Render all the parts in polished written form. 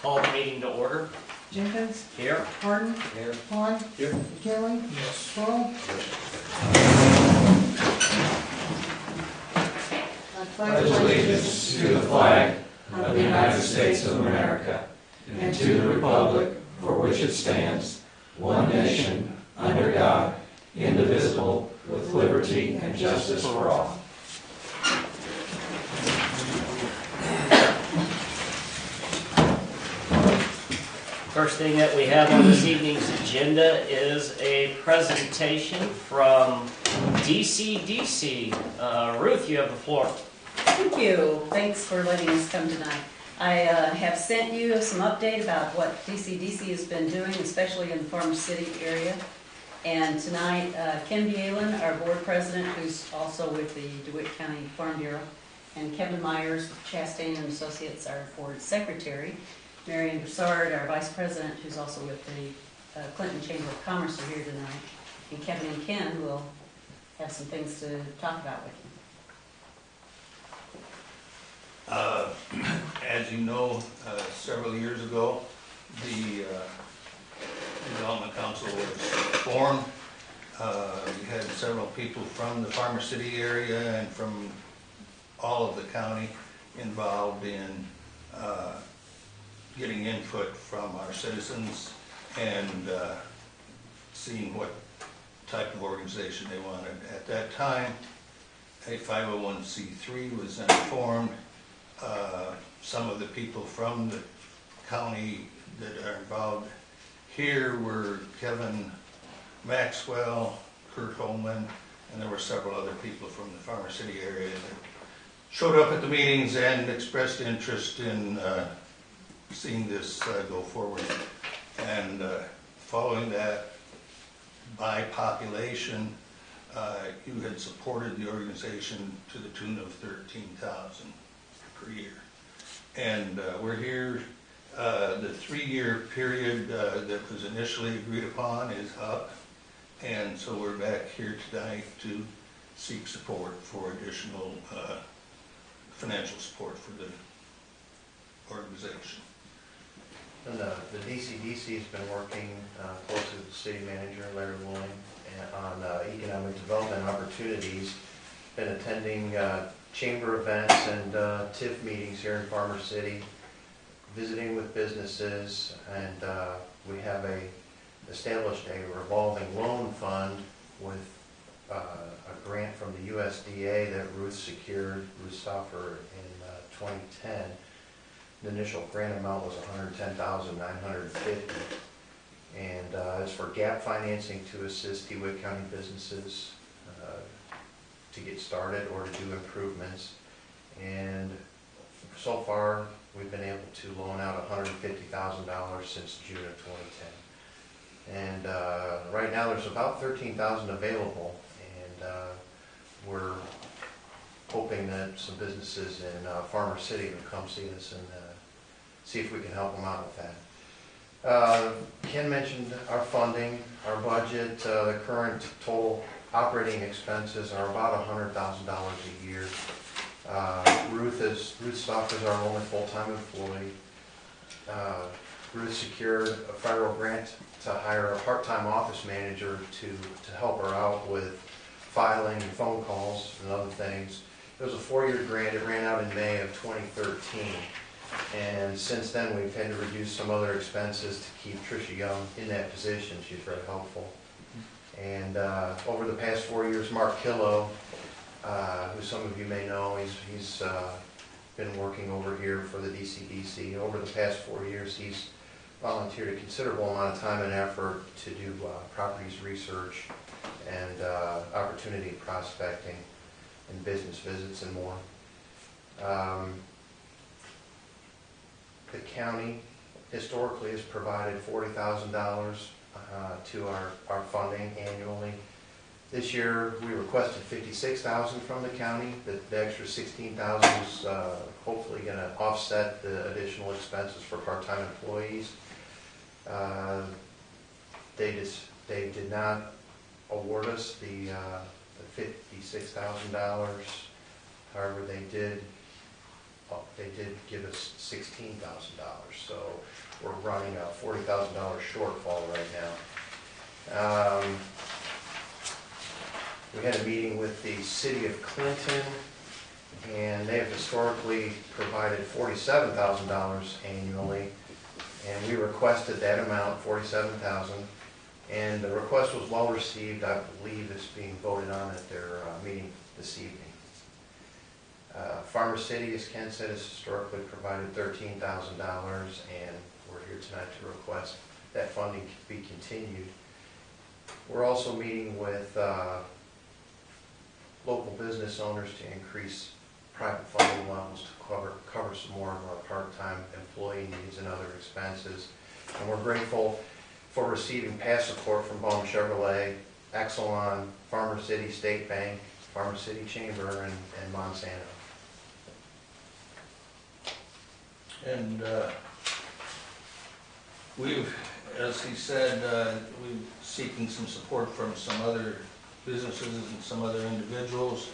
Call the meeting to order. Jenkins, Here. Harden, Here. Vaughn, Here. McKinley, Yes. Paul. Pledge allegiance to the flag of the United States of America and to the republic for which it stands, one nation, under God, indivisible, with liberty and justice for all. First thing that we have on this evening's agenda is a presentation from DCDC. Ruth, you have the floor. Thank you. Thanks for letting us come tonight. I have sent you some update about what DCDC has been doing, especially in the Farm City area. And tonight, Ken Bielen, our board president, who's also with the DeWitt County Farm Bureau, and Kevin Myers, Chastain and Associates, our board secretary, Marion Broussard, our vice president, who's also with the Clinton Chamber of Commerce, are here tonight. And Kevin and Ken will have some things to talk about with you. As you know, several years ago, the Development Council was formed. We had several people from the Farmer City area and from all of the county involved in getting input from our citizens and seeing what type of organization they wanted. At that time, a 501c3 was then formed. Some of the people from the county that are involved here were Kevin Maxwell, Kurt Holman, and there were several other people from the Farmer City area that showed up at the meetings and expressed interest in seeing this go forward. And following that, by population, you had supported the organization to the tune of $13,000 per year. And we're here, the 3-year period that was initially agreed upon is up, and so we're back here tonight to seek support for additional financial support for the organization. And the DCDC has been working closely with the city manager, Larry Willing, on economic development opportunities. Been attending chamber events and TIF meetings here in Farmer City, visiting with businesses, and we have established a revolving loan fund with a grant from the USDA that Ruth secured, Ruth Stauffer, in 2010. The initial grant amount was $110,950, and it's for gap financing to assist DeWitt County businesses to get started or to do improvements. And so far, we've been able to loan out $150,000 since June of 2010. And right now, there's about $13,000 available, and we're hoping that some businesses in Farmer City will come see us and see if we can help them out with that. Ken mentioned our funding, our budget. The current total operating expenses are about $100,000 a year. Ruth Stauffer is our only full-time employee. Ruth secured a federal grant to hire a part-time office manager to help her out with filing and phone calls and other things. It was a 4-year grant. It ran out in May of 2013. And since then, we've had to reduce some other expenses to keep Tricia Young in that position. She's very helpful. And over the past 4 years, Mark Killow, who some of you may know, he's been working over here for the DCDC. Over the past 4 years, he's volunteered a considerable amount of time and effort to do properties research and opportunity prospecting and business visits and more. The county historically has provided $40,000 to our funding annually. This year we requested $56,000 from the county. The extra $16,000 is hopefully going to offset the additional expenses for part-time employees. They did not award us the $56,000. However, they did give us $16,000. So we're running a $40,000 shortfall right now. We had a meeting with the city of Clinton, and they have historically provided $47,000 annually, and we requested that amount, $47,000, and the request was well received. I believe it's being voted on at their meeting this evening. Farmer City, as Ken said, has historically provided $13,000, and we're here tonight to request that funding be continued. We're also meeting with local business owners to increase private funding levels to cover some more of our part-time employee needs and other expenses. And we're grateful for receiving past support from Baum Chevrolet, Exelon, Farmer City State Bank, Farmer City Chamber, and Monsanto. And we've, as he said, we're seeking some support from some other businesses and some other individuals.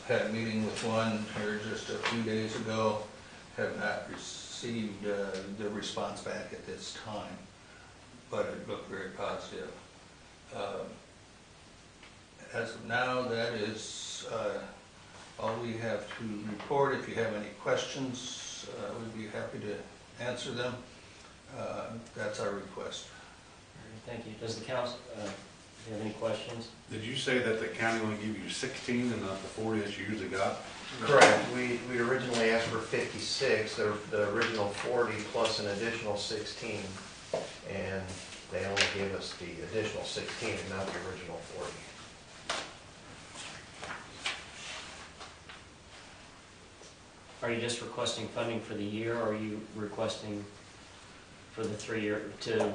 Had a meeting with one here just a few days ago, have not received the response back at this time, but it looked very positive. As of now, that is all we have to report. If you have any questions, we'd be happy to answer them. That's our request. Thank you. Does the council, do you have any questions? Did you say that the county will give you 16 and not the 40 that you usually got? Correct. We originally asked for 56, the original 40 plus an additional 16, and they only gave us the additional 16 and not the original 40. Are you just requesting funding for the year, or are you requesting for the 3-year, to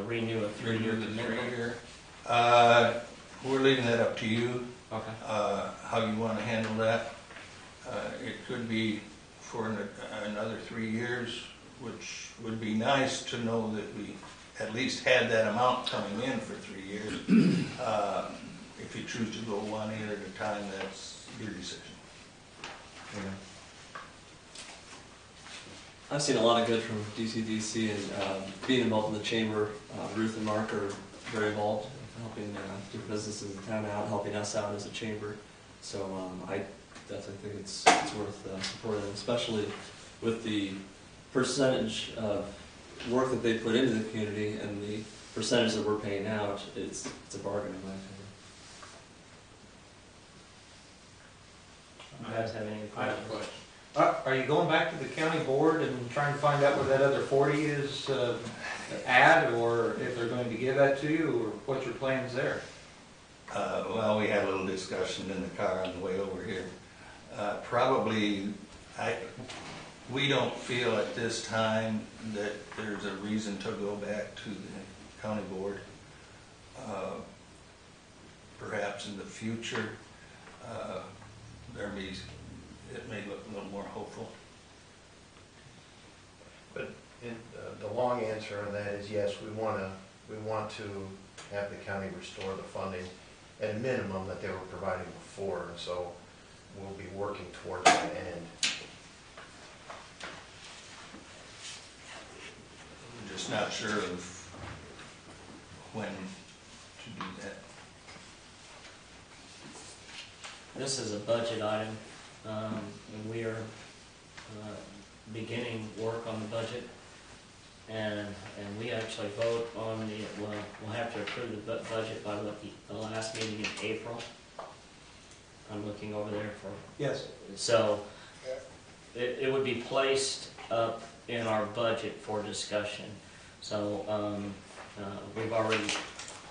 renew a 3-year commitment? We're leaving that up to you, Okay. how you want to handle that. It could be for another 3 years, which would be nice to know that we at least had that amount coming in for 3 years. If you choose to go one year at a time, that's your decision. Yeah. I've seen a lot of good from DCDC, and being involved in the chamber. Ruth and Mark are very involved in helping different businesses in town out, helping us out as a chamber. So I definitely think it's worth supporting, especially with the percentage of work that they put into the community and the percentage that we're paying out. It's a bargain in my opinion. You guys have any I have a questions? question. Are you going back to the county board and trying to find out where that other 40 is at, or if they're going to give that to you, or what's your plans there? Well, we had a little discussion in the car on the way over here. Probably, we don't feel at this time that there's a reason to go back to the county board. Perhaps in the future, it may look a little more hopeful. But the long answer on that is yes, we want to have the county restore the funding at a minimum that they were providing before, and so we'll be working towards that end. I'm just not sure of when to do that. This is a budget item, and we are beginning work on the budget, and we actually vote on we'll have to approve the budget by the last meeting in April. I'm looking over there for. Yes. So it would be placed up in our budget for discussion. So we've already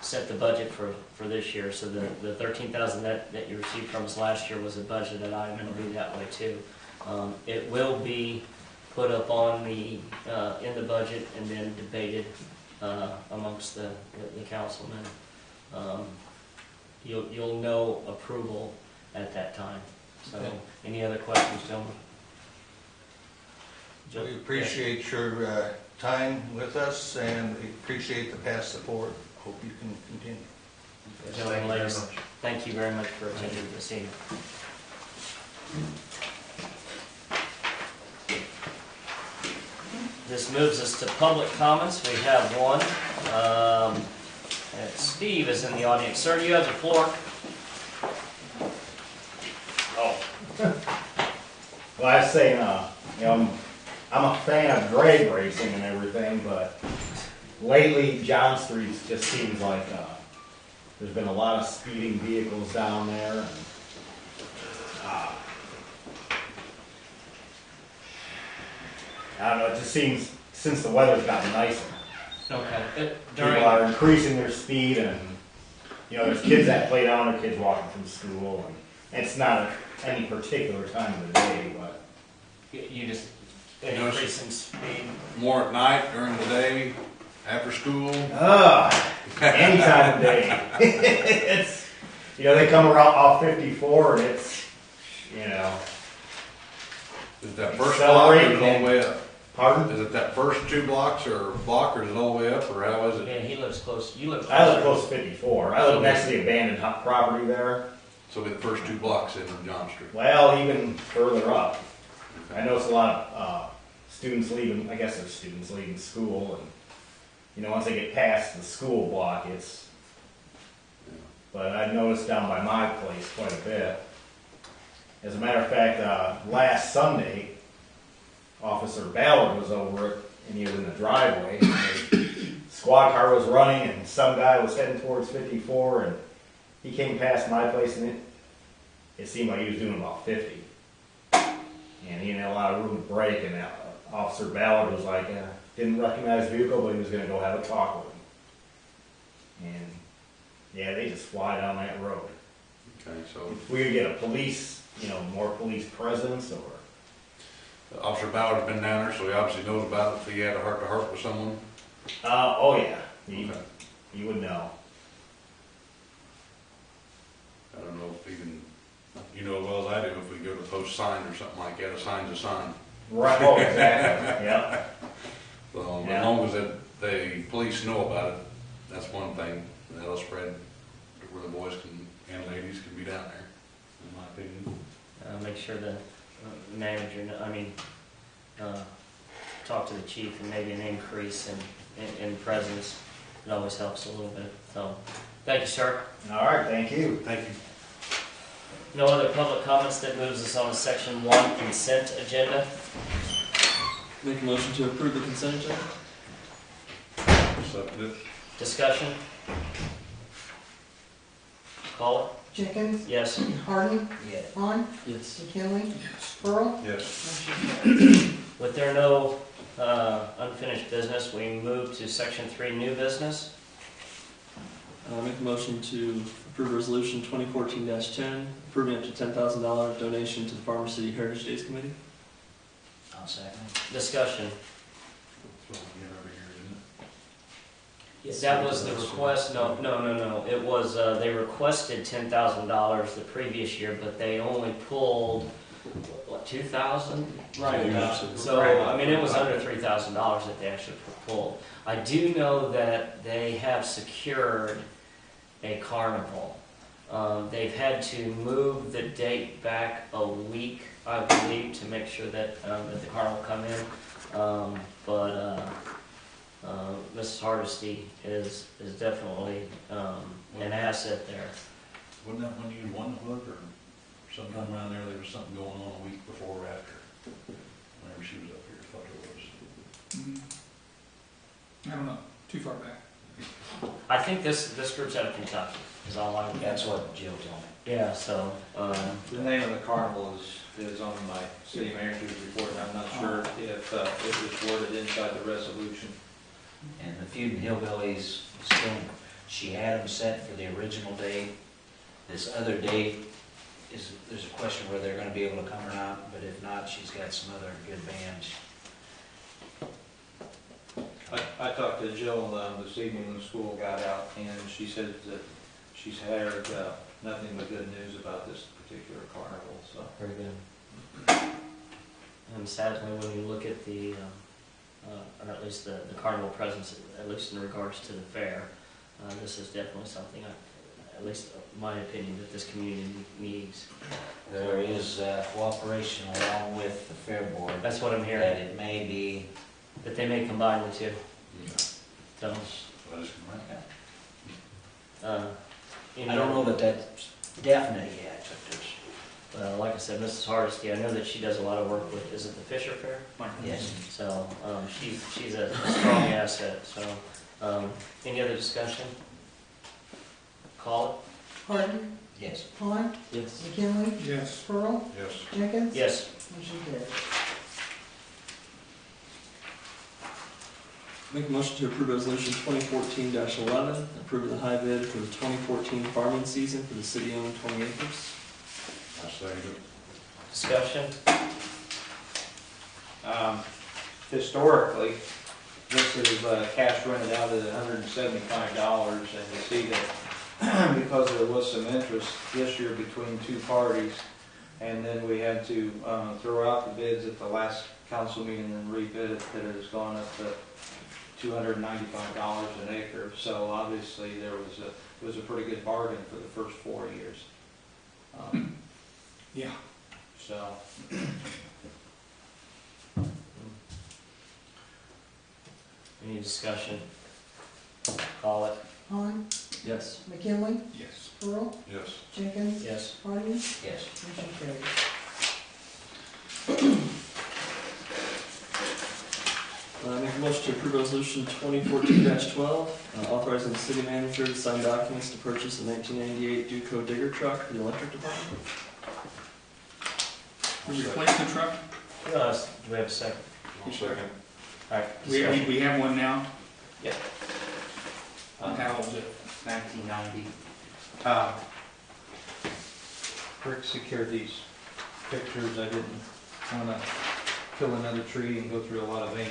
set the budget for this year. So the $13,000 that you received from us last year was a budgeted item, and it'll be that way too. It will be put up on in the budget and then debated amongst the councilmen. You'll know approval at that time. So, Okay. Any other questions, gentlemen? We appreciate your time with us, and we appreciate the past support. Hope you can continue. Gentlemen, ladies, thank you very much for attending this evening. this moves us to public comments. We have one. Steve is in the audience. Sir, you have the floor. Well, I was saying, you know, I'm a fan of drag racing and everything, but lately John Street just seems like there's been a lot of speeding vehicles down there. And, I don't know, it just seems, since the weather's gotten nicer, Okay. people are increasing their speed, and, you know, there's kids that play down, or kids walking from school, and it's not any particular time of the day, but You just You know, increase in speed. More at night, during the day, after school. any time of day. It's, you know, they come around off 54 and it's, you know, Is that first block or is it all Accelerating. the way up? pardon? Is it that first 2 blocks or block, or is it all the way up, or how is it? Yeah, he lives close. You live I live close. close to 54. I live next to the abandoned property there. So it'll be the first 2 blocks in on John Street. Well, even further up. I noticed a lot of students leaving, I guess there's students leaving school, and, you know, once they get past the school block, it's, but I've noticed down by my place quite a bit. As a matter of fact, last Sunday, Officer Ballard was over it, and he was in the driveway. And the squad car was running, and some guy was heading towards 54, and he came past my place, and it seemed like he was doing about 50. And he didn't have a lot of room to brake, and Officer Ballard was like, didn't recognize the vehicle, but he was going to go have a talk with him. And yeah, they just fly down that road. Okay, so If we could get a police, you know, more police presence, or Officer Ballard's been down there, so he obviously knows about it, if he had a heart-to-heart with someone. oh yeah, Okay. you would know. I don't know if even, you know as well as I do, if we go to post signs or something like that, a sign's a sign. Right. Oh, exactly. Yeah. So Yeah. as long as the police know about it, that's one thing. That'll spread to where the boys and ladies can be down there, in my opinion. Make sure the manager, talk to the chief, and maybe an increase in presence. It always helps a little bit. So, thank you, sir. All right. Thank you. Thank you. No other public comments. That moves us on to section 1, consent agenda. Make a motion to approve the consent agenda? Accept it. Discussion? Call Jenkins, it? Yes. Harden, Yes. Vaughn, Yes. McKinley, Pearl. Yes. With there no unfinished business, we move to section 3, new business. Make a motion to approve resolution 2014-10, approving up to $10,000 donation to the Farmer City Heritage Days Committee. I'll second. Discussion. That's what we get over here, isn't it? That was the request, no. It was, they requested $10,000 the previous year, but they only pulled, what, 2,000? Right. So, I mean, it was under $3,000 that they actually pulled. I do know that they have secured a carnival. They've had to move the date back a week, I believe, to make sure that the carnival come in. Mrs. Hardesty is definitely an asset there. Wasn't that when you won the hook, or sometime around there was something going on a week before or after? Whenever she was up here, I thought it was. I don't know, too far back. I think this group's out of Kentucky, is all I. That's what Jill told me. Yeah, so, The name of the carnival is on my city manager's report, and I'm not sure if it was worded inside the resolution. And the Feud and Hillbillies, still, she had them set for the original date. This other date there's a question whether they're gonna be able to come or not, but if not, she's got some other good bands. I talked to Jill this evening when school got out, and she said that she's heard nothing but good news about this particular carnival, so. very good. And sadly, when you look at the, or at least the carnival presence, at least in regards to the fair, this is definitely something, at least my opinion, that this community needs. There is cooperation along with the fair board That's what I'm that hearing. it may be But they may combine the two, so, So I just can rent it. any I don't know other- that that's definite yet, but there's, Well, like I said, Mrs. Hardesty, I know that she does a lot of work with, is it the Fisher Fair? yes. So, she's a strong asset, so, any other discussion? Call it? Harden, Yes. Vaughn, Yes. McKinley, Yes. Pearl, Yes. Jenkins. Yes. Motion carries. Make a motion to approve resolution 2014-11, approving the high bid for the 2014 farming season for the city-owned 20 acres. I second it. Discussion? Historically, this is cash rented out at $175, and you see that because there was some interest this year between two parties, and then we had to throw out the bids at the last council meeting and rebid it, that it has gone up to $295 an acre. So obviously, it was a pretty good bargain for the first 4 years. Yeah. So, Any discussion? Call it? Vaughn, Yes. McKinley, Yes. Pearl, Yes. Jenkins. Yes. Harden, Yes. motion carries. Make a motion to approve resolution 2014-12, authorizing the city manager to sign documents to purchase a 1998 Duco digger truck for the electric department. We replaced the truck. Do we have a second? One second. All right, We discussion. have one now. Yep. How old is it? 1990. Rick secured these pictures. I didn't want to kill another tree and go through a lot of vein.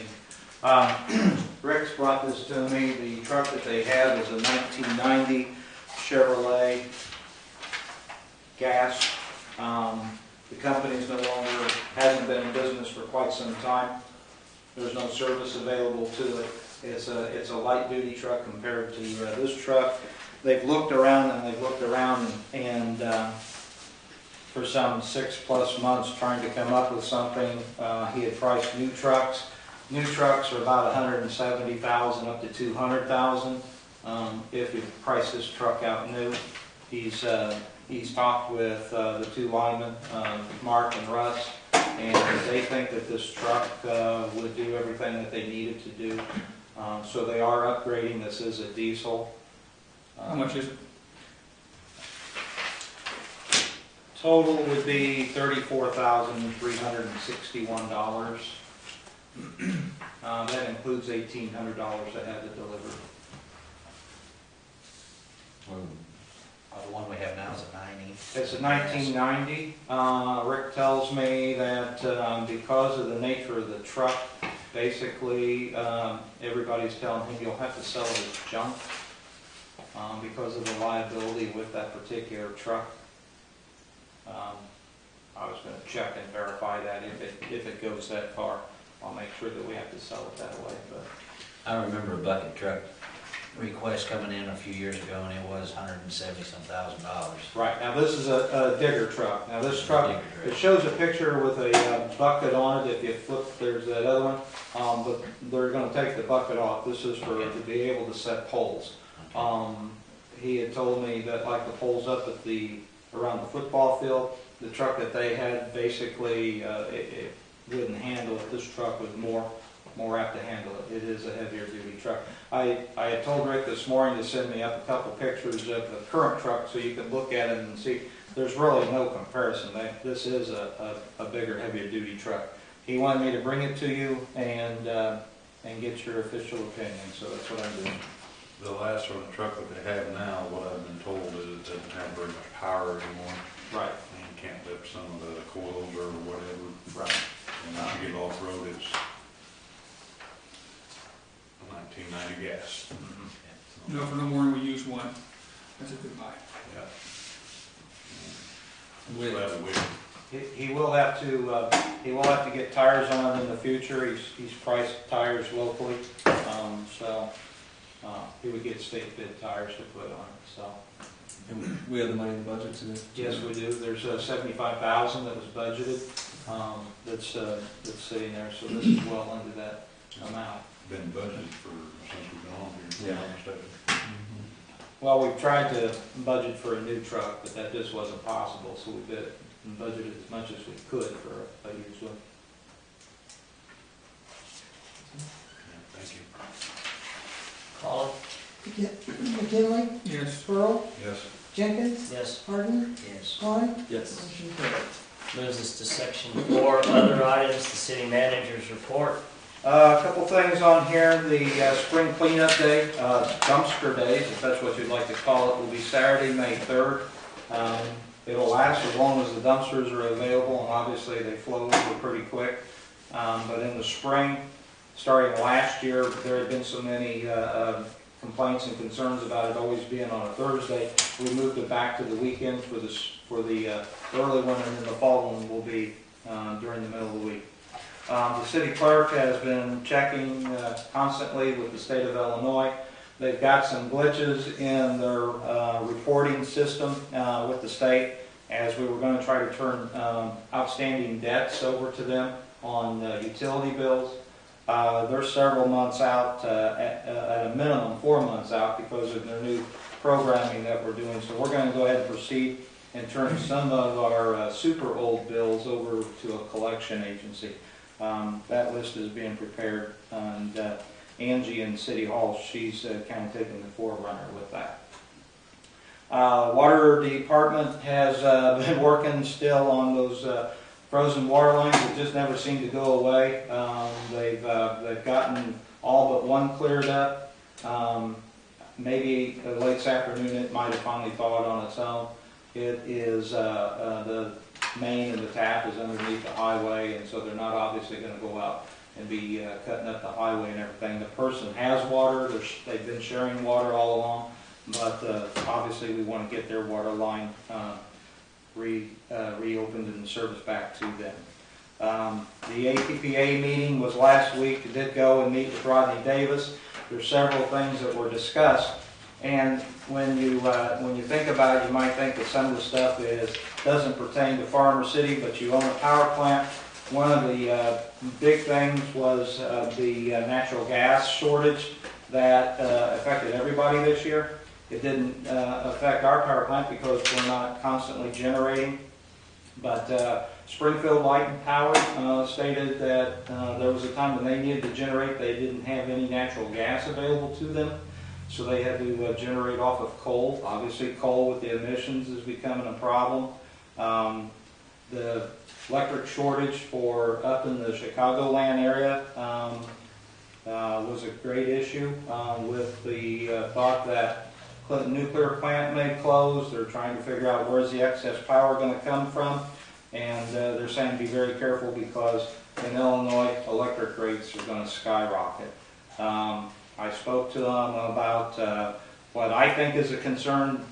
Rick's brought this to me. The truck that they have is a 1990 Chevrolet gas. The company's no longer, hasn't been in business for quite some time. There's no service available to it. It's a light duty truck compared to this truck. They've looked around and for some 6+ months trying to come up with something. He had priced new trucks. New trucks are about $170,000 up to $200,000. If you price this truck out new, he's talked with the two linemen, Mark and Russ, and they think that this truck would do everything that they needed to do. So they are upgrading. This is a diesel. How much is it? Total would be $34,361. That includes $1,800 I had to deliver. The one we have now is a 90. It's a 1990. Rick tells me that because of the nature of the truck, basically everybody's telling him you'll have to sell it as junk because of the liability with that particular truck. I was going to check and verify that if it goes that far. I'll make sure that we have to sell it that way. But I remember a bucket truck request coming in a few years ago, and it was $170,000. right, now this is a digger truck. Now this truck, it shows a picture with a bucket on it. If you flip, there's that other one. But they're going to take the bucket off. This is for to be able to set poles. He had told me that like the poles up at around the football field, the truck that they had basically it wouldn't handle it. This truck was more apt to handle it. It is a heavier duty truck. I had told Rick this morning to send me up a couple pictures of the current truck so you can look at it and see. There's really no comparison. This is a bigger, heavier duty truck. He wanted me to bring it to you and get your official opinion, so that's what I'm doing. The last one, the truck that they have now, what I've been told is it doesn't have very much power anymore. Right. And you can't lift some of the coils or whatever. Right. And when you get off-road, it's a 1990 gas. No, for no more than we use one. That's a good buy. Yeah. With- Glad we waited. He will have to get tires on it in the future. He's priced tires locally, so he would get state bid tires to put on it. So And we have the money in the budget to do. yes, we do. There's $75,000 that was budgeted that's sitting there. So this is well into that amount. Been budgeted for, since we've been on here. Yeah. Instead of- Well, we've tried to budget for a new truck, but that just wasn't possible, so we budgeted as much as we could for a used one. Yeah, thank you. Colin? McKinley, Yes. Pearl, Yes. Jenkins, Yes. Harden, Yes. Klein, Yes. motion carried. Moves us to section 4, other items, the city manager's report. A couple things on here, the spring cleanup day, dumpster days, if that's what you'd like to call it, will be Saturday, May 3rd. It'll last as long as the dumpsters are available, and obviously they flow over pretty quick. But in the spring, starting last year, there had been so many complaints and concerns about it always being on a Thursday. We moved it back to the weekend for the early one, and then the fall one will be during the middle of the week. The city clerk has been checking constantly with the state of Illinois. They've got some glitches in their reporting system with the state, as we were going to try to turn outstanding debts over to them on utility bills. They're several months out, at a minimum 4 months out, because of their new programming that we're doing. So we're going to go ahead and proceed and turn some of our super old bills over to a collection agency. That list is being prepared, and Angie in City Hall, she's kind of taking the forerunner with that. Water Department has been working still on those frozen water lines that just never seem to go away. They've gotten all but one cleared up. Maybe late this afternoon it might have finally thawed on its own. It is the main and the tap is underneath the highway, and so they're not obviously going to go out and be cutting up the highway and everything. The person has water. They've been sharing water all along, but obviously we want to get their water line reopened and service back to them. The APPA meeting was last week. I did go and meet with Rodney Davis. There's several things that were discussed, and when you think about it, you might think that some of the stuff doesn't pertain to Farmer City, but you own a power plant. One of the big things was the natural gas shortage that affected everybody this year. It didn't affect our power plant because we're not constantly generating, but Springfield Light and Power stated that there was a time when they needed to generate, they didn't have any natural gas available to them, so they had to generate off of coal. Obviously coal with the emissions is becoming a problem. The electric shortage for up in the Chicagoland area was a great issue with the thought that Clinton Nuclear Plant may close. They're trying to figure out where's the excess power going to come from, and they're saying be very careful because in Illinois electric rates are going to skyrocket. I spoke to them about what I think is a concern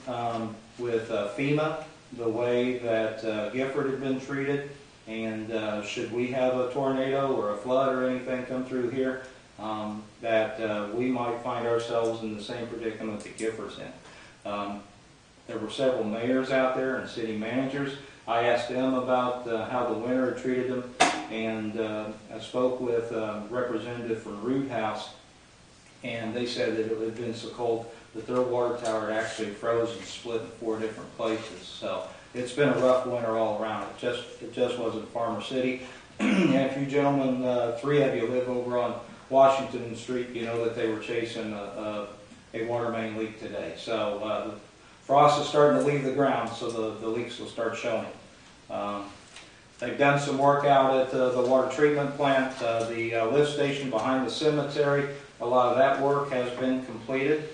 with FEMA, the way that Gifford had been treated, and should we have a tornado or a flood or anything come through here, that we might find ourselves in the same predicament that Gifford's in. There were several mayors out there and city managers. I asked them about how the winter had treated them, and I spoke with a representative from Root House, and they said that it had been so cold that their water tower had actually froze and split in 4 different places. So it's been a rough winter all around. It just wasn't Farmer City. And if you gentlemen, 3 of you live over on Washington Street, you know that they were chasing a water main leak today. So the frost is starting to leave the ground, so the leaks will start showing. They've done some work out at the water treatment plant, the lift station behind the cemetery. A lot of that work has been completed.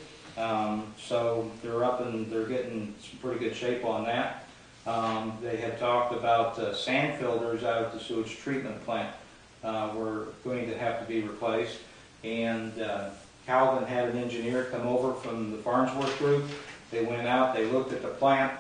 So they're up and they're getting some pretty good shape on that. They had talked about sand filters out at the sewage treatment plant were going to have to be replaced. And Calvin had an engineer come over from the Farnsworth group. They went out, they looked at the plant,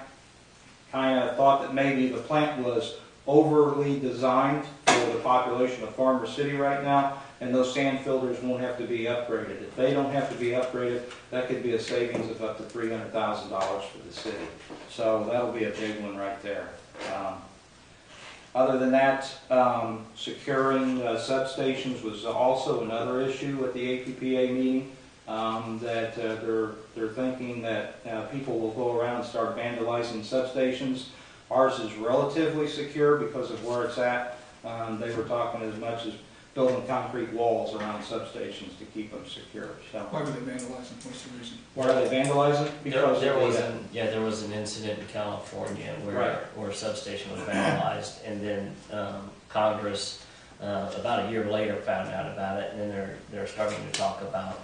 kind of thought that maybe the plant was overly designed for the population of Farmer City right now, and those sand filters won't have to be upgraded. If they don't have to be upgraded, that could be a savings of up to $300,000 for the city. So that'll be a big one right there. Other than that, securing substations was also another issue at the APPA meeting, that they're thinking that people will go around and start vandalizing substations. Ours is relatively secure because of where it's at. They were talking as much as building concrete walls around substations to keep them secure. So, Why would they vandalize them? What's the reason? why are they vandalizing? Because There of was the, there was an incident in California Right. where a substation was vandalized, and then Congress about a year later found out about it, and then they're starting to talk about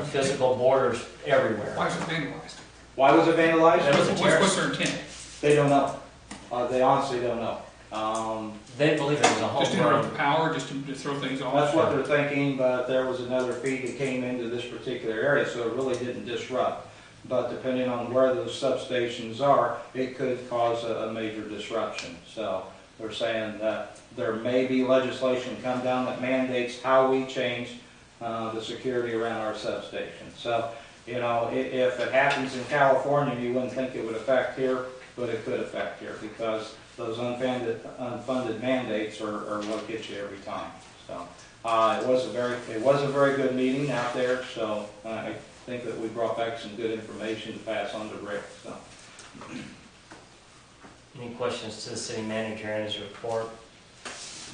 physical borders everywhere. Why is it vandalized? why was it vandalized? That was a What's terrorist. their intent? They don't know. They honestly don't know. They believe it was a Just to interrupt homegrown. the power, just to throw things off? That's what they're thinking, but there was another feed that came into this particular area, so it really didn't disrupt. But depending on where those substations are, it could cause a major disruption. So they're saying that there may be legislation come down that mandates how we change the security around our substations. So, you know, if it happens in California, you wouldn't think it would affect here, but it could affect here because those unfunded mandates are what get you every time. So it was a very good meeting out there. So I think that we brought back some good information to pass on to Rick. So. Any questions to the city manager and his report?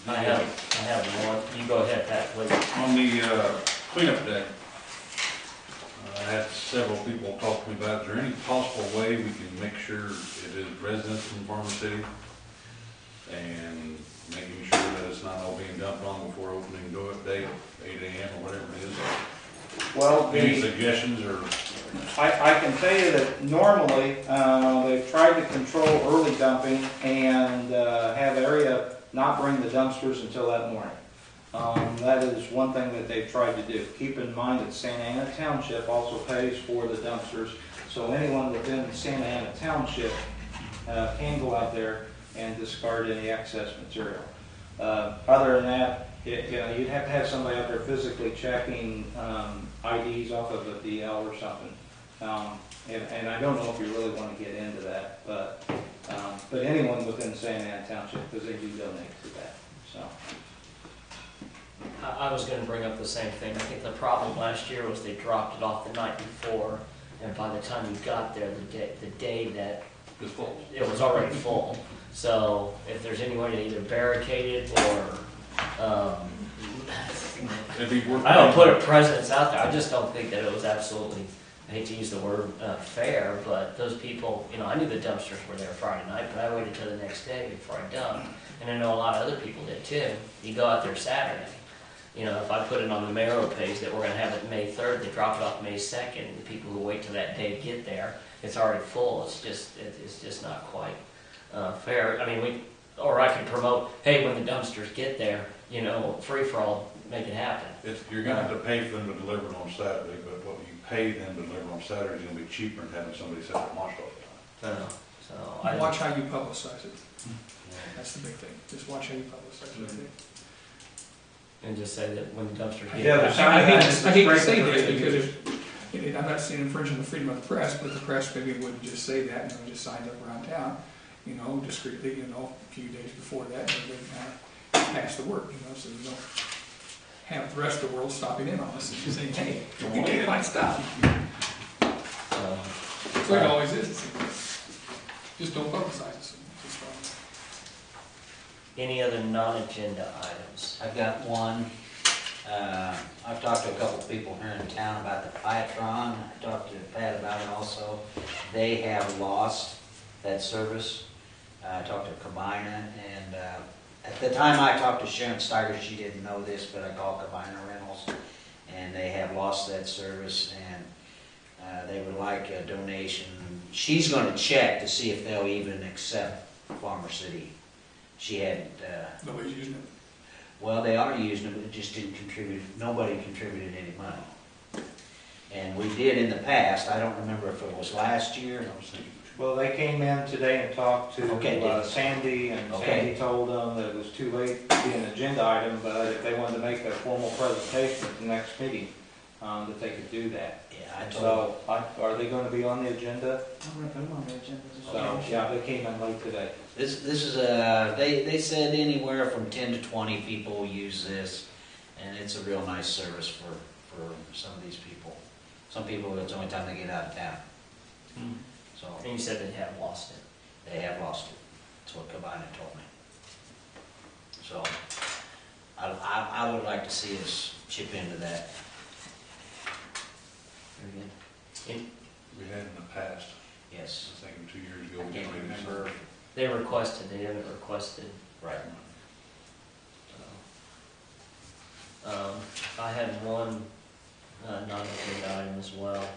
I have one. You go ahead, Pat, please. On the cleanup day, I had several people talk to me about, is there any possible way we can make sure it is residents in Farmer City? And making sure that it's not all being dumped on before opening day, 8 a.m. or whatever it is. Well, Any suggestions or? I can tell you that normally they've tried to control early dumping and have area not bring the dumpsters until that morning. That is one thing that they've tried to do. Keep in mind that Santa Ana Township also pays for the dumpsters, so anyone within Santa Ana Township can go out there and discard any excess material. Other than that, you'd have to have somebody out there physically checking IDs off of a DL or something. And I don't know if you really want to get into that, but anyone within Santa Ana Township, because they do donate to that. So. I was going to bring up the same thing. I think the problem last year was they dropped it off the night before, and by the time you got there, the day that It's full. it was already full. So if there's any way to either barricade it or, It'd be worth. I don't put a presence out there. I just don't think that it was absolutely, I hate to use the word fair, but those people, you know, I knew the dumpsters were there Friday night, but I waited till the next day before I dumped. And I know a lot of other people did too. You go out there Saturday. You know, if I put it on the mayoral page that we're gonna have it May 3rd, they drop it off May 2nd, and the people who wait till that day to get there, it's already full. It's just not quite fair. I mean, or I could promote, hey, when the dumpsters get there, you know, free for all, make it happen. You're gonna have to pay for them to deliver it on Saturday, but what you pay them to deliver on Saturday is gonna be cheaper than having somebody set up watch all the time. So I Watch how you publicize it. That's the big thing. Just watch how you publicize it. and just say that when the dumpsters get Yeah, there. I hate to say this because I'm not saying infringing the freedom of the press, but the press maybe wouldn't just say that, you know, just signed up around town, you know, discreetly, you know, a few days before that, and everybody kind of pass the word, you know, so you don't have the rest of the world stopping in on us and saying, hey, you can't find stuff. That's what it always is. Just don't publicize it. Any other non-agenda items? I've got one. I've talked to a couple of people here in town about the Fiatron. I talked to Pat about it also. They have lost that service. I talked to Cabina, and at the time I talked to Sharon Steiger, she didn't know this, but I called Cabina Rentals, and they have lost that service, and they would like a donation. She's going to check to see if they'll even accept Farmer City. She had. Nobody's using it. Well, they are using it, but it just didn't contribute. Nobody contributed any money. And we did in the past. I don't remember if it was last year. Well, they came in today and talked to Okay. Sandy, and Okay. Sandy told them that it was too late to be an agenda item, but if they wanted to make a formal presentation at the next meeting, that they could do that. Yeah, I told So, are they gonna be on the agenda? I'm gonna put them on the agenda. just So, so- yeah, they came in late today. this is they said anywhere from 10 to 20 people use this, and it's a real nice service for some of these people. Some people, it's the only time they get out of town. So And you said they have lost it. they have lost it. That's what Cabana told me. So I would like to see us chip into that. Very good. We had in the past, Yes. I think 2 years ago. I we can't tried this. remember. They requested, they haven't requested. Right. I had one non-agenda item as well.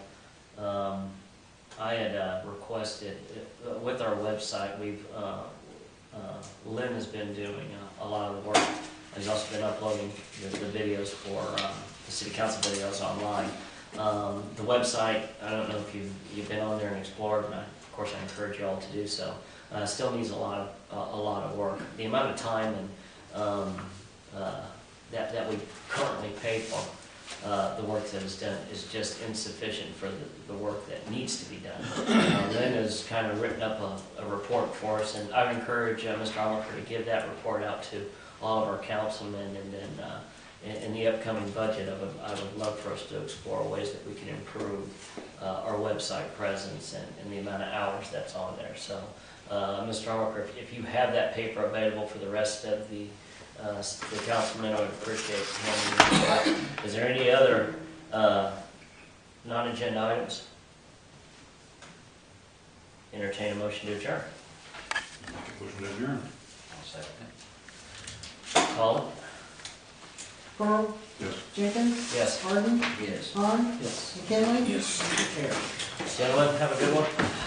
I had requested, with our website, Lynn has been doing a lot of the work. He's also been uploading the videos for the city council videos online. The website, I don't know if you've been on there and explored, and of course I encourage you all to do so. Still needs a lot of work. The amount of time that we currently pay for the work that is done is just insufficient for the work that needs to be done. Lynn has kind of written up a report for us, and I would encourage Mr. Oliver to give that report out to all of our councilmen, and then in the upcoming budget, I would love for us to explore ways that we can improve our website presence and the amount of hours that's on there. So, Mr. Oliver, if you have that paper available for the rest of the councilmen, I would appreciate it. Is there any other non-agenda items? Entertain a motion to adjourn. Make a motion to adjourn. I'll second it. Call it? Pearl, Yes. Jenkins, Yes. Harden, Yes. Vaughn, Yes. McKinley. Yes. Carried. Gentlemen, have a good one.